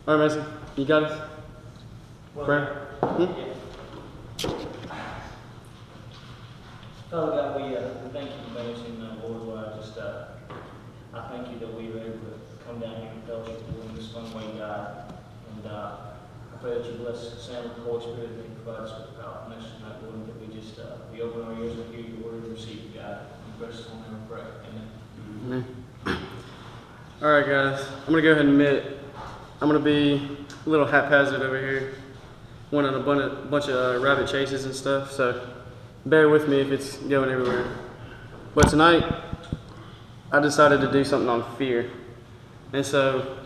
All right, Mason, you got it? Prayer? Father God, we thank you for mentioning Lord, Lord, I thank you that we were able to come down here and fellowship with you in this fun way, God. And I pray that you bless Sam and the Holy Spirit, that you provide us with power and message tonight, Lord, that we open our ears and hear your word and receive it, God. In Christ's name we pray. Amen. All right, guys, I'm going to go ahead and admit I'm going to be a little haphazard over here. Went on a bunch of rabbit chases and stuff, so bear with me if it's going everywhere. But tonight, I decided to do something on fear. And so,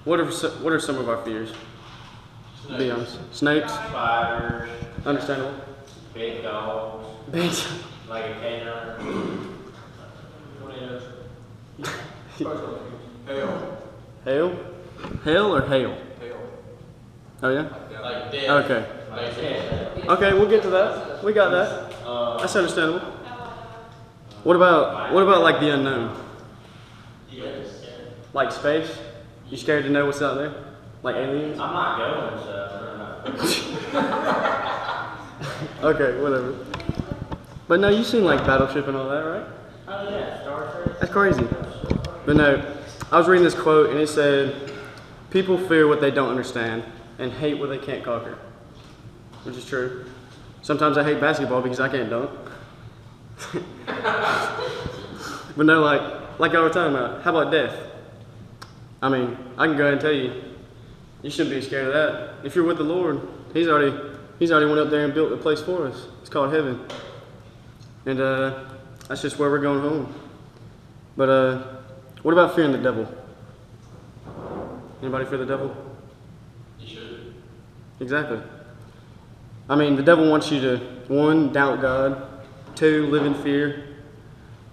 what are some of our fears? Snakes. Be honest. Snakes? Spiders. Understandable. Big dogs. Big. Like a canine. Tornadoes. Hail. Hail? Hail or hail? Hail. Oh yeah? Like death. Okay. Like death. Okay, we'll get to that. We got that. That's understandable. What about like the unknown? Yes. Like space? You scared to know what's out there? Like aliens? I'm not going, so Okay, whatever. But no, you've seen like Battleship and all that, right? Oh yeah, Star Trek. That's crazy. But no, I was reading this quote and it said, "People fear what they don't understand and hate what they can't conquer," which is true. Sometimes I hate basketball because I can't dunk. But no, like I was talking about, how about death? I mean, I can go ahead and tell you, you shouldn't be scared of that. If you're with the Lord, He's already went up there and built a place for us. It's called heaven, and that's just where we're going home. But what about fearing the devil? Anybody fear the devil? You should. Exactly. I mean, the devil wants you to, 1, doubt God, 2, live in fear,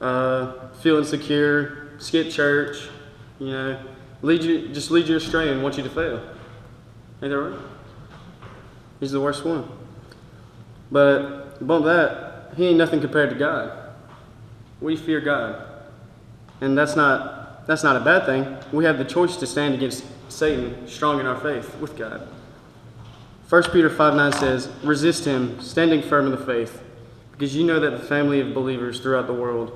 feel insecure, skip church, lead you astray and want you to fail. Ain't that right? He's the worst one. But above that, he ain't nothing compared to God. We fear God. And that's not a bad thing. We have the choice to stand against Satan, strong in our faith with God. 1 Peter 5:9 says, "Resist him, standing firm in the faith, because you know that the family of believers throughout the world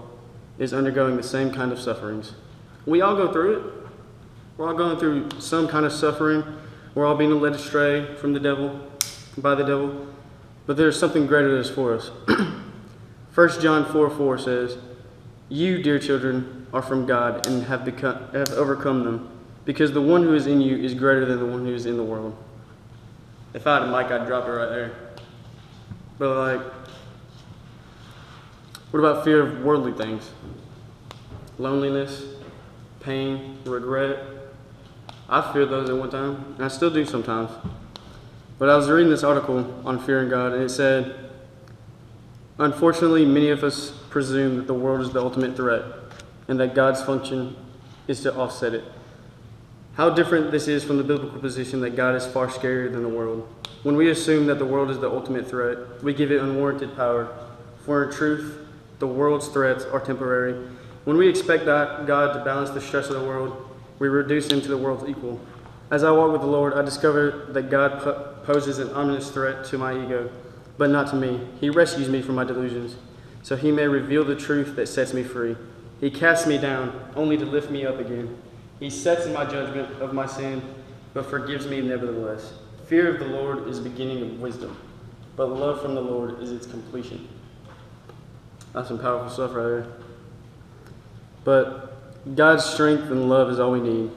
is undergoing the same kind of sufferings." We all go through it. We're all going through some kind of suffering. We're all being led astray from the devil, by the devil. But there's something greater that is for us. 1 John 4:4 says, "You, dear children, are from God and have overcome them, because the one who is in you is greater than the one who is in the world." If I had a mic, I'd drop it right there. But what about fear of worldly things? Loneliness, pain, regret. I feared those at one time, and I still do sometimes. But I was reading this article on fearing God, and it said, "Unfortunately, many of us presume that the world is the ultimate threat, and that God's function is to offset it. How different this is from the biblical position that God is far scarier than the world. When we assume that the world is the ultimate threat, we give it unwarranted power. For in truth, the world's threats are temporary. When we expect God to balance the stress of the world, we reduce him to the world's equal. As I walk with the Lord, I discover that God poses an ominous threat to my ego, but not to me. He rescues me from my delusions, so he may reveal the truth that sets me free. He casts me down, only to lift me up again. He sets in my judgment of my sin, but forgives me nevertheless. Fear of the Lord is the beginning of wisdom, but love from the Lord is its completion." That's some powerful stuff right there. But God's strength and love is all we need.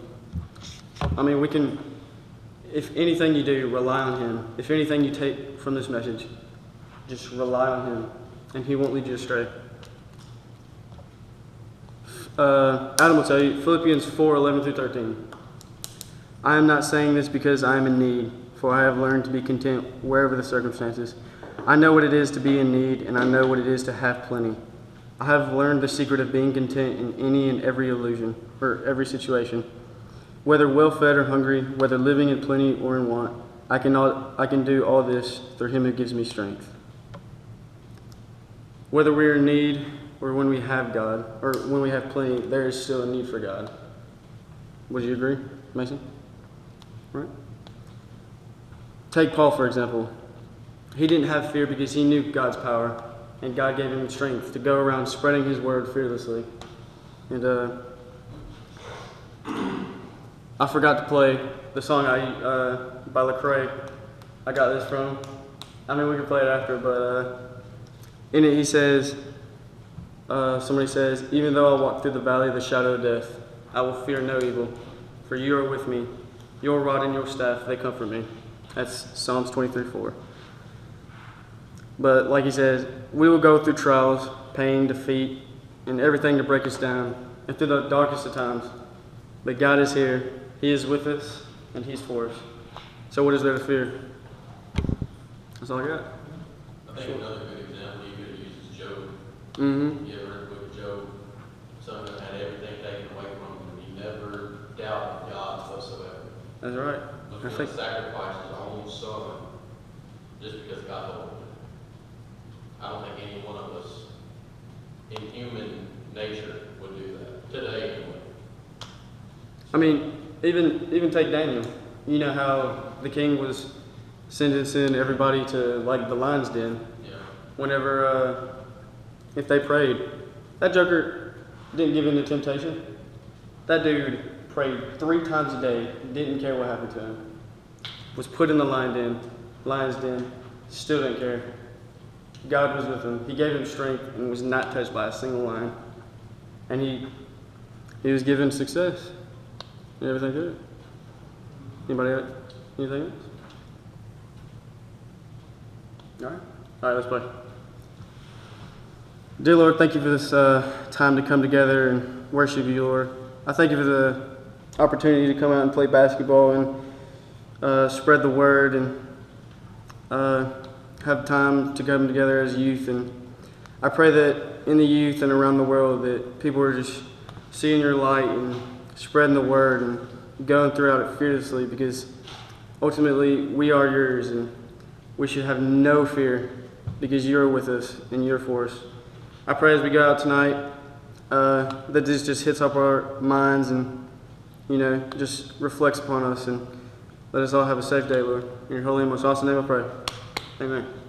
I mean, if anything you do, rely on him. If anything you take from this message, just rely on him, and he won't lead you astray. Adam will tell you, Philippians 4:11-13. "I am not saying this because I am in need, for I have learned to be content wherever the circumstances. I know what it is to be in need, and I know what it is to have plenty. I have learned the secret of being content in any and every every situation. Whether well-fed or hungry, whether living in plenty or in want, I can do all this through him who gives me strength." Whether we are in need or when we have God, or when we have plenty, there is still a need for God. Would you agree, Mason? Right? Take Paul, for example. He didn't have fear because he knew God's power, and God gave him strength to go around spreading his word fearlessly. And I forgot to play the song by Lecrae. I got this from. I mean, we can play it after, but in it he says, somebody says, "Even though I walk through the valley of the shadow of death, I will fear no evil, for you are with me. Your rod and your staff, they comfort me." That's Psalms 23:4. But like he says, we will go through trials, pain, defeat, and everything to break us down, and through the darkest of times. But God is here. He is with us, and He's for us. So what is there to fear? That's all I got. I think another good example you could use is Job. Mm-hmm. You ever read the book of Job? Someone that had everything taken away from him, and he never doubted God whatsoever. That's right. Was I going think to sacrifice his own son just because God told him. I don't think any one of us in human nature would do that today anyway. I mean, even take Daniel. You know how the king was sentencing everybody to like the lion's den. Yeah. Whenever, if they prayed, that joker didn't give in to temptation. That dude prayed 3 times a day, didn't care what happened to him. Was put in the lion's den, still didn't care. God was with him. He gave him strength and was not touched by a single lion. And he was given success and everything good. Anybody else? Anything else? All right, let's play. Dear Lord, thank you for this time to come together and worship you, Lord. I thank you for the opportunity to come out and play basketball and spread the word and have time to come together as youth. And I pray that in the youth and around the world that people are just seeing your light and spreading the word and going throughout it fearlessly, because ultimately we are yours and we should have no fear because you're with us and you're for us. I pray as we go out tonight that this just hits up our minds and, just reflects upon us, and let us all have a safe day, Lord. In your holy and most awesome name I pray. Amen.